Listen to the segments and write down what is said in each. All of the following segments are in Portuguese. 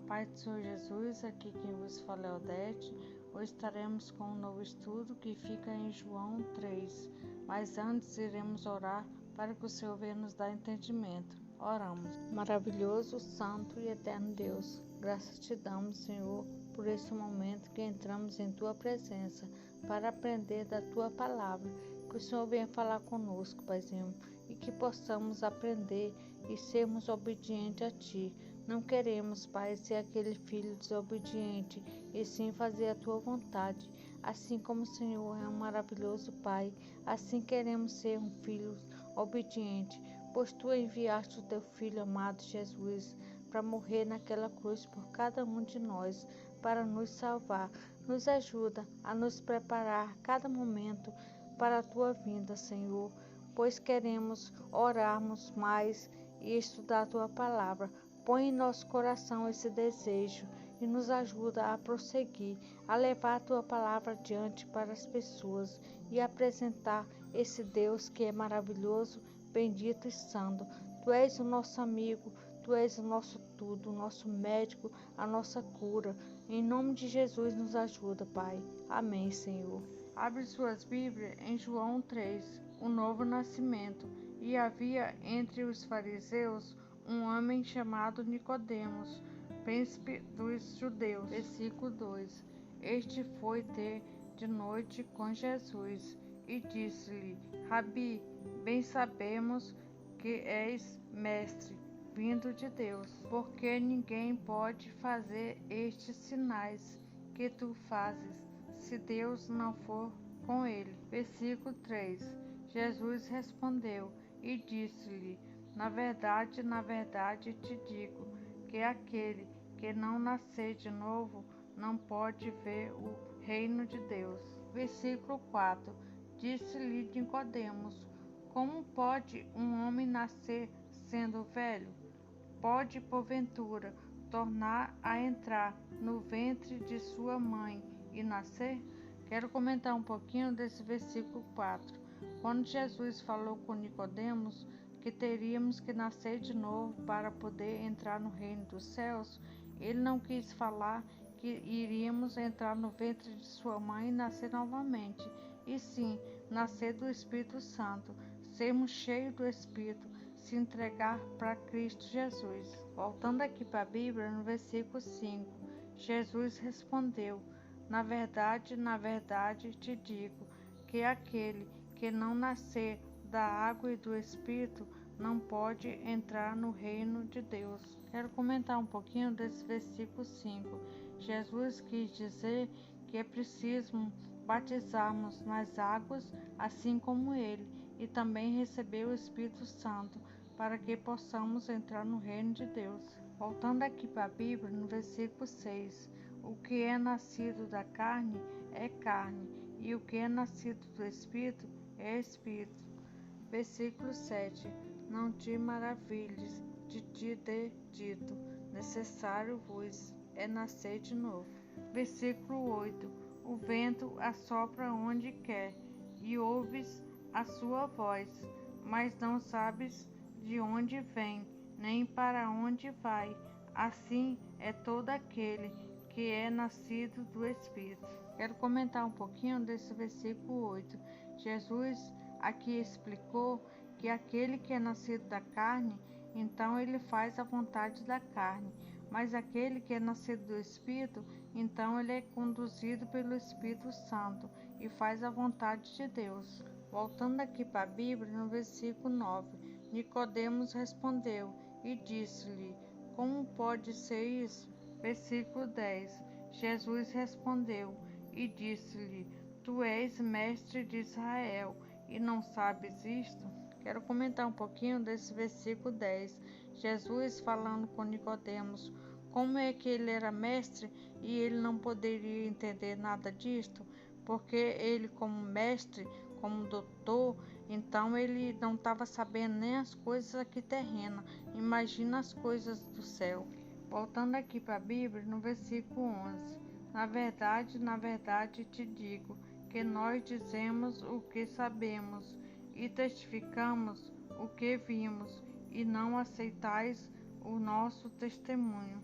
Pai do Senhor Jesus, aqui quem vos fala é Odete. Hoje estaremos com um novo estudo que fica em João 3. Mas antes iremos orar para que o Senhor venha nos dar entendimento. Oramos. Maravilhoso, santo e eterno Deus, graças te damos, Senhor, por esse momento que entramos em tua presença para aprender da tua palavra. Que o Senhor venha falar conosco, Paizinho, e que possamos aprender e sermos obedientes a ti. Não queremos, Pai, ser aquele filho desobediente, e sim fazer a tua vontade. Assim como o Senhor é um maravilhoso Pai, assim queremos ser um filho obediente, pois tu enviaste o teu Filho amado Jesus para morrer naquela cruz por cada um de nós, para nos salvar. Nos ajuda a nos preparar cada momento para a tua vinda, Senhor, pois queremos orarmos mais e estudar a tua palavra. Põe em nosso coração esse desejo e nos ajuda a prosseguir, a levar a tua palavra adiante para as pessoas e apresentar esse Deus que é maravilhoso, bendito e santo. Tu és o nosso amigo, tu és o nosso tudo, o nosso médico, a nossa cura. Em nome de Jesus nos ajuda, Pai. Amém, Senhor. Abre suas Bíblias em João 3, o novo nascimento. E havia entre os fariseus um homem chamado Nicodemos, príncipe dos judeus. Versículo 2. Este foi ter de noite com Jesus e disse-lhe: Rabi, bem sabemos que és mestre, vindo de Deus, porque ninguém pode fazer estes sinais que tu fazes, se Deus não for com ele. Versículo 3. Jesus respondeu e disse-lhe: na verdade te digo, que aquele que não nascer de novo não pode ver o reino de Deus. Versículo 4. Disse-lhe Nicodemos: como pode um homem nascer sendo velho? Pode, porventura, tornar a entrar no ventre de sua mãe e nascer? Quero comentar um pouquinho desse versículo 4. Quando Jesus falou com Nicodemos que teríamos que nascer de novo para poder entrar no reino dos céus, ele não quis falar que iríamos entrar no ventre de sua mãe e nascer novamente, e sim, nascer do Espírito Santo, sermos cheios do Espírito, se entregar para Cristo Jesus. Voltando aqui para a Bíblia, no versículo 5, Jesus respondeu: na verdade te digo, que aquele que não nascer da água e do Espírito não pode entrar no reino de Deus. Quero comentar um pouquinho desse versículo 5. Jesus quis dizer que é preciso batizarmos nas águas, assim como ele, e também receber o Espírito Santo, para que possamos entrar no reino de Deus. Voltando aqui para a Bíblia, no versículo 6, o que é nascido da carne é carne, e o que é nascido do Espírito é Espírito. Versículo 7, não te maravilhes de te ter dito, necessário vos é nascer de novo. Versículo 8, o vento assopra onde quer, e ouves a sua voz, mas não sabes de onde vem, nem para onde vai. Assim é todo aquele que é nascido do Espírito. Quero comentar um pouquinho desse versículo 8. Jesus aqui explicou que aquele que é nascido da carne, então ele faz a vontade da carne, mas aquele que é nascido do Espírito, então ele é conduzido pelo Espírito Santo e faz a vontade de Deus. Voltando aqui para a Bíblia, no versículo 9, Nicodemos respondeu e disse-lhe: como pode ser isso? Versículo 10, Jesus respondeu e disse-lhe: tu és mestre de Israel e não sabes isto? Quero comentar um pouquinho desse versículo 10. Jesus falando com Nicodemos, como é que ele era mestre e ele não poderia entender nada disto? Porque ele, como mestre, como doutor, então ele não estava sabendo nem as coisas aqui terrenas, imagina as coisas do céu. Voltando aqui para a Bíblia, no versículo 11, na verdade te digo, que nós dizemos o que sabemos e testificamos o que vimos, e não aceitais o nosso testemunho.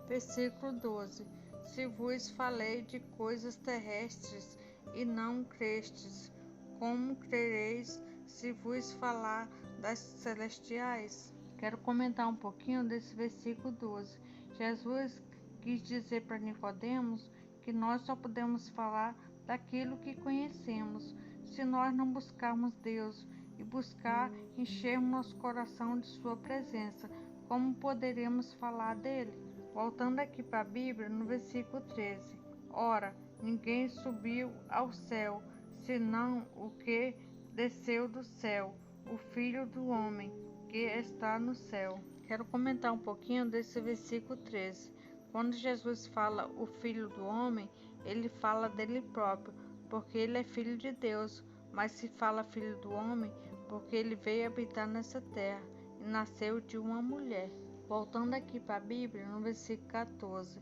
Versículo 12. Se vos falei de coisas terrestres e não crestes, como crereis se vos falar das celestiais? Quero comentar um pouquinho desse versículo 12. Jesus quis dizer para Nicodemos que nós só podemos falar daquilo que conhecemos. Se nós não buscarmos Deus e buscar enchermos nosso coração de sua presença, como poderemos falar dele? Voltando aqui para a Bíblia, no versículo 13. Ora, ninguém subiu ao céu, senão o que desceu do céu, o Filho do Homem, que está no céu. Quero comentar um pouquinho desse versículo 13. Quando Jesus fala o Filho do Homem, ele fala dele próprio, porque ele é Filho de Deus, mas se fala Filho do Homem, porque ele veio habitar nessa terra e nasceu de uma mulher. Voltando aqui para a Bíblia, no versículo 14.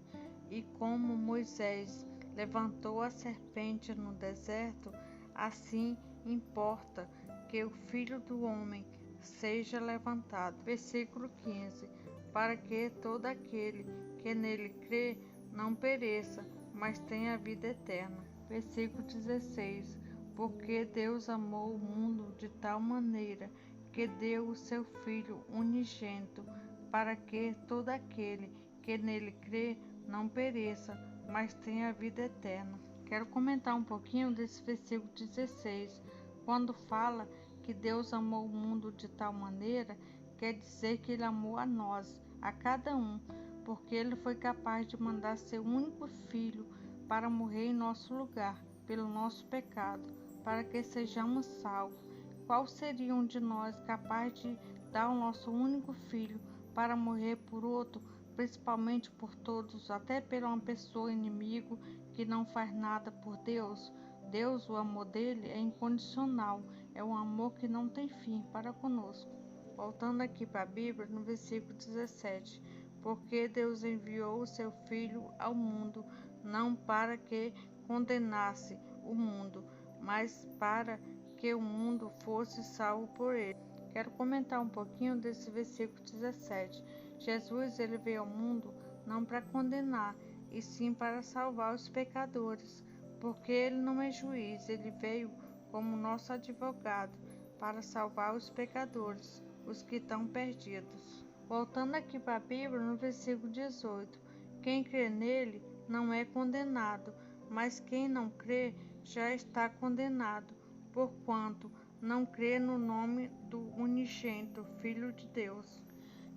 E como Moisés levantou a serpente no deserto, assim importa que o Filho do Homem seja levantado. Versículo 15. Para que todo aquele que nele crê não pereça, mas tenha vida eterna. Versículo 16. Porque Deus amou o mundo de tal maneira que deu o seu Filho unigênito, para que todo aquele que nele crê não pereça, mas tenha vida eterna. Quero comentar um pouquinho desse versículo 16. Quando fala que Deus amou o mundo de tal maneira, quer dizer que ele amou a nós, a cada um, porque ele foi capaz de mandar seu único filho para morrer em nosso lugar, pelo nosso pecado, para que sejamos salvos. Qual seria um de nós capaz de dar o nosso único filho para morrer por outro, principalmente por todos, até por uma pessoa inimigo que não faz nada por Deus? Deus, o amor dele é incondicional, é um amor que não tem fim para conosco. Voltando aqui para a Bíblia, no versículo 17. Porque Deus enviou o seu Filho ao mundo, não para que condenasse o mundo, mas para que o mundo fosse salvo por ele. Quero comentar um pouquinho desse versículo 17. Jesus ele veio ao mundo não para condenar, e sim para salvar os pecadores, porque ele não é juiz, ele veio como nosso advogado para salvar os pecadores, os que estão perdidos. Voltando aqui para a Bíblia, no versículo 18. Quem crê nele não é condenado, mas quem não crê já está condenado, porquanto não crê no nome do unigênito Filho de Deus.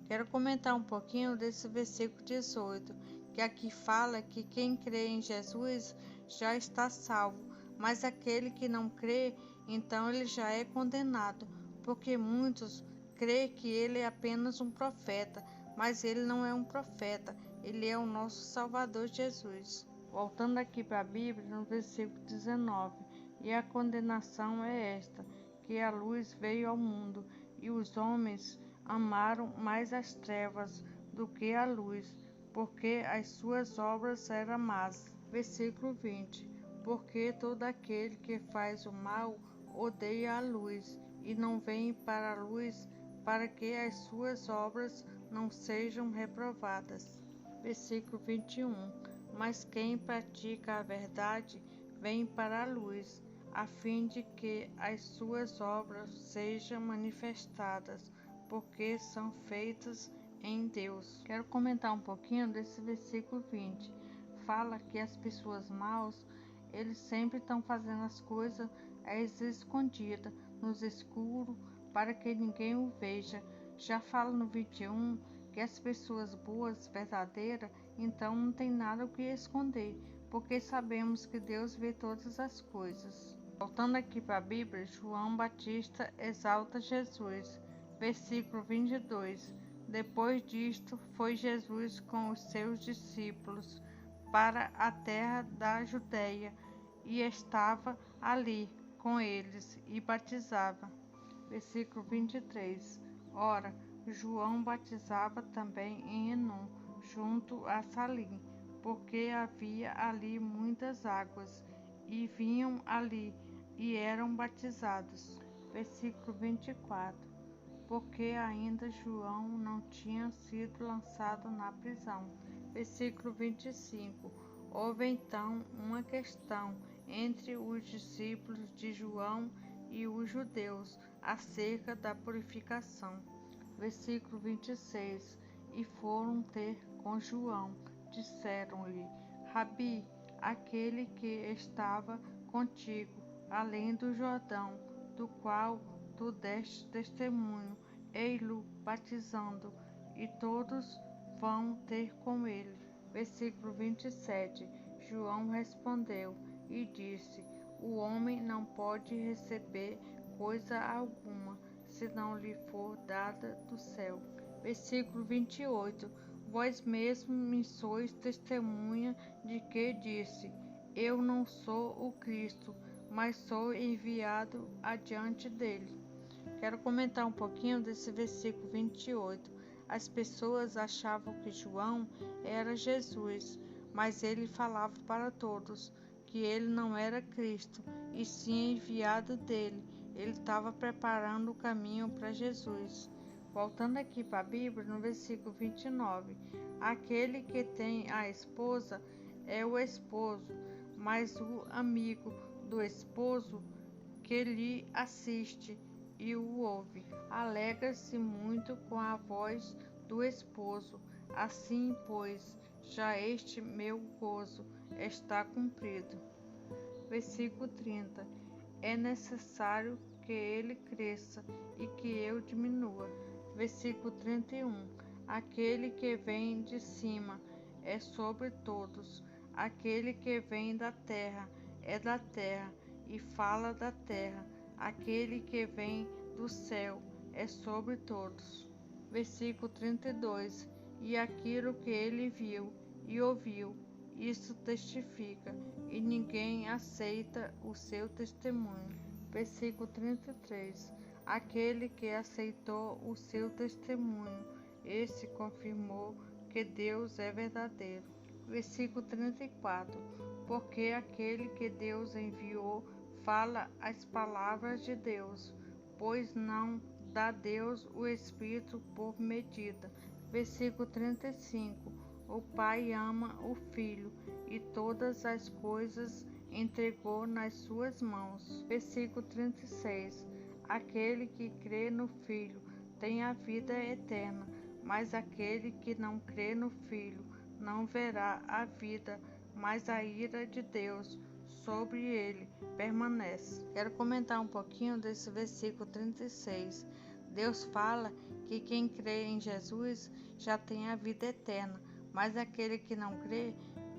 Quero comentar um pouquinho desse versículo 18, que aqui fala que quem crê em Jesus já está salvo, mas aquele que não crê, então ele já é condenado, porque muitos creem que ele é apenas um profeta, mas ele não é um profeta, ele é o nosso Salvador Jesus. Voltando aqui para a Bíblia, no versículo 19, e a condenação é esta, que a luz veio ao mundo, e os homens amaram mais as trevas do que a luz, porque as suas obras eram más. Versículo 20. Porque todo aquele que faz o mal odeia a luz, e não vem para a luz, para que as suas obras não sejam reprovadas. Versículo 21. Mas quem pratica a verdade vem para a luz, a fim de que as suas obras sejam manifestadas, porque são feitas em Deus. Quero comentar um pouquinho desse versículo 20. Fala que as pessoas maus, eles sempre estão fazendo as coisas às escondidas, nos escuros, para que ninguém o veja. Já fala no 21 que as pessoas boas, verdadeiras, então não tem nada o que esconder, porque sabemos que Deus vê todas as coisas. Voltando aqui para a Bíblia, João Batista exalta Jesus. Versículo 22. Depois disto, foi Jesus com os seus discípulos para a terra da Judeia, e estava ali com eles, e batizava. Versículo 23. Ora, João batizava também em Enom, junto a Salim, porque havia ali muitas águas, e vinham ali, e eram batizados. Versículo 24. porque ainda João não tinha sido lançado na prisão. Versículo 25. Houve então uma questão entre os discípulos de João e os judeus acerca da purificação. Versículo 26. E foram ter com João, disseram-lhe: Rabi, aquele que estava contigo, além do Jordão, do qual tu deste testemunho, ei-lo batizando, e todos vão ter com ele. Versículo 27. João respondeu e disse: O homem não pode receber coisa alguma, se não lhe for dada do céu. Versículo 28. Vós mesmo me sois testemunha de que disse: Eu não sou o Cristo, mas sou enviado adiante dele. Quero comentar um pouquinho desse versículo 28. As pessoas achavam que João era Jesus, mas ele falava para todos que ele não era Cristo, e sim enviado dele. Ele estava preparando o caminho para Jesus. Voltando aqui para a Bíblia, no versículo 29, aquele que tem a esposa é o esposo, mas o amigo do esposo que lhe assiste e o ouve, alegra-se muito com a voz do esposo. Assim, pois, já este meu gozo está cumprido. Versículo 30. É necessário que ele cresça e que eu diminua. Versículo 31. Aquele que vem de cima é sobre todos. Aquele que vem da terra é da terra e fala da terra. Aquele que vem do céu é sobre todos. Versículo 32. E aquilo que ele viu e ouviu, isso testifica, e ninguém aceita o seu testemunho. Versículo 33. Aquele que aceitou o seu testemunho, esse confirmou que Deus é verdadeiro. Versículo 34. Porque aquele que Deus enviou fala as palavras de Deus, pois não dá Deus o Espírito por medida. Versículo 35. O Pai ama o Filho e todas as coisas entregou nas suas mãos. Versículo 36. Aquele que crê no Filho tem a vida eterna, mas aquele que não crê no Filho não verá a vida, mas a ira de Deus sobre ele permanece. Quero comentar um pouquinho desse versículo 36. Deus fala que quem crê em Jesus já tem a vida eterna, mas aquele que não crê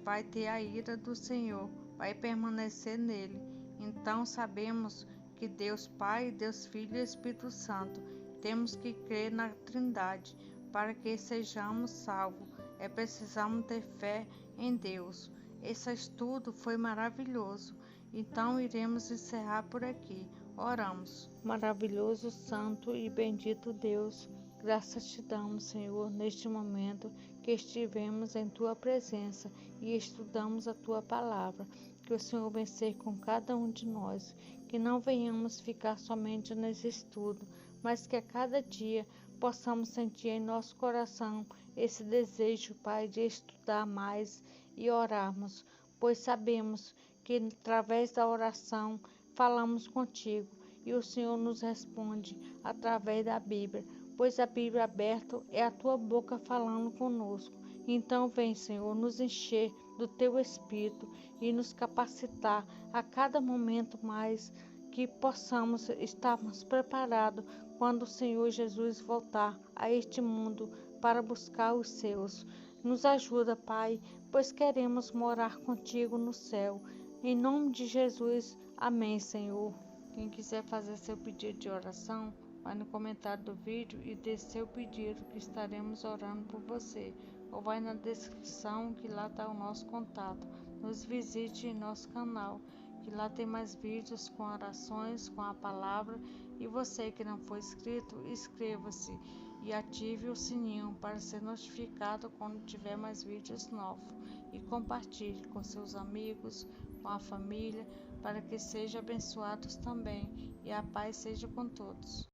vai ter a ira do Senhor, vai permanecer nele. Então sabemos que Deus Pai, Deus Filho e Espírito Santo, temos que crer na Trindade para que sejamos salvos. Precisamos ter fé em Deus. Esse estudo foi maravilhoso, então iremos encerrar por aqui. Oramos. Maravilhoso, santo e bendito Deus, graças te damos, Senhor, neste momento que estivemos em tua presença e estudamos a tua palavra. Que o Senhor vencer com cada um de nós, que não venhamos ficar somente nesse estudo, mas que a cada dia possamos sentir em nosso coração esse desejo, Pai, de estudar mais e orarmos, pois sabemos que através da oração falamos contigo e o Senhor nos responde através da Bíblia, pois a Bíblia aberta é a tua boca falando conosco. Então vem, Senhor, nos encher do teu Espírito e nos capacitar a cada momento mais, que possamos estarmos preparados quando o Senhor Jesus voltar a este mundo para buscar os seus. Nos ajuda, Pai, pois queremos morar contigo no céu. Em nome de Jesus, amém, Senhor. Quem quiser fazer seu pedido de oração, vai no comentário do vídeo e deixe seu pedido, que estaremos orando por você. Ou vai na descrição, que lá está o nosso contato. Nos visite em nosso canal, que lá tem mais vídeos com orações, com a palavra. E você que não for inscrito, inscreva-se e ative o sininho para ser notificado quando tiver mais vídeos novos. E compartilhe com seus amigos, com a família, para que sejam abençoados também. E a paz seja com todos.